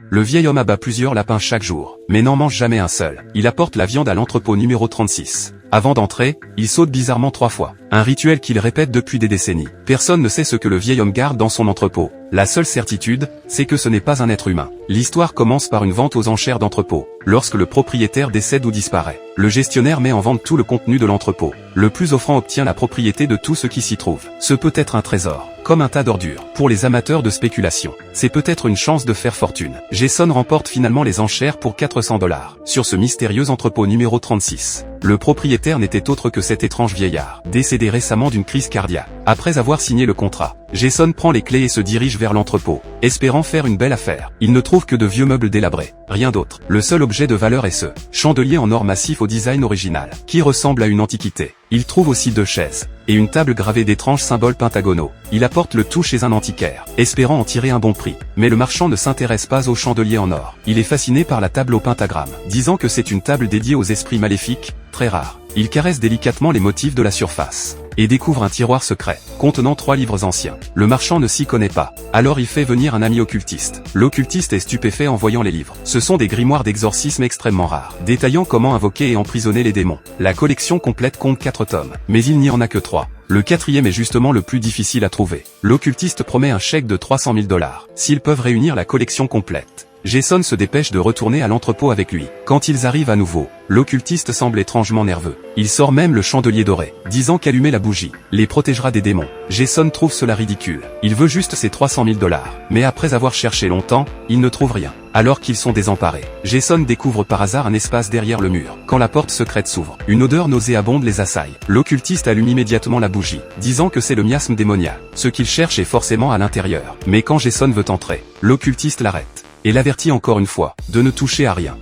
Le vieil homme abat plusieurs lapins chaque jour, mais n'en mange jamais un seul. Il apporte la viande à l'entrepôt numéro 36. Avant d'entrer, il saute bizarrement 3 fois. Un rituel qu'il répète depuis des décennies. Personne ne sait ce que le vieil homme garde dans son entrepôt. La seule certitude, c'est que ce n'est pas un être humain. L'histoire commence par une vente aux enchères d'entrepôt. Lorsque le propriétaire décède ou disparaît, le gestionnaire met en vente tout le contenu de l'entrepôt. Le plus offrant obtient la propriété de tout ce qui s'y trouve. Ce peut être un trésor, comme un tas d'ordures. Pour les amateurs de spéculation, c'est peut-être une chance de faire fortune. Jason remporte finalement les enchères pour 400 $. Sur ce mystérieux entrepôt numéro 36. Le propriétaire n'était autre que cet étrange vieillard, décédé récemment d'une crise cardiaque. Après avoir signé le contrat, Jason prend les clés et se dirige vers l'entrepôt, espérant faire une belle affaire. Il ne trouve que de vieux meubles délabrés, rien d'autre. Le seul objet de valeur est ce chandelier en or massif au design original, qui ressemble à une antiquité. Il trouve aussi 2 chaises, et une table gravée d'étranges symboles pentagonaux. Il apporte le tout chez un antiquaire, espérant en tirer un bon prix. Mais le marchand ne s'intéresse pas au chandelier en or. Il est fasciné par la table au pentagramme, disant que c'est une table dédiée aux esprits maléfiques, très rare. Il caresse délicatement les motifs de la surface, et découvre un tiroir secret, contenant 3 livres anciens. Le marchand ne s'y connaît pas, alors il fait venir un ami occultiste. L'occultiste est stupéfait en voyant les livres. Ce sont des grimoires d'exorcisme extrêmement rares, détaillant comment invoquer et emprisonner les démons. La collection complète compte 4 tomes, mais il n'y en a que 3. Le 4e est justement le plus difficile à trouver. L'occultiste promet un chèque de 300 000 $, s'ils peuvent réunir la collection complète. Jason se dépêche de retourner à l'entrepôt avec lui. Quand ils arrivent à nouveau, l'occultiste semble étrangement nerveux. Il sort même le chandelier doré, disant qu'allumer la bougie les protégera des démons. Jason trouve cela ridicule. Il veut juste ses 300 000 $. Mais après avoir cherché longtemps, il ne trouve rien. Alors qu'ils sont désemparés, Jason découvre par hasard un espace derrière le mur. Quand la porte secrète s'ouvre, une odeur nauséabonde les assaille. L'occultiste allume immédiatement la bougie, disant que c'est le miasme démoniaque. Ce qu'il cherche est forcément à l'intérieur. Mais quand Jason veut entrer, l'occultiste l'arrête et l'avertit encore une fois de ne toucher à rien.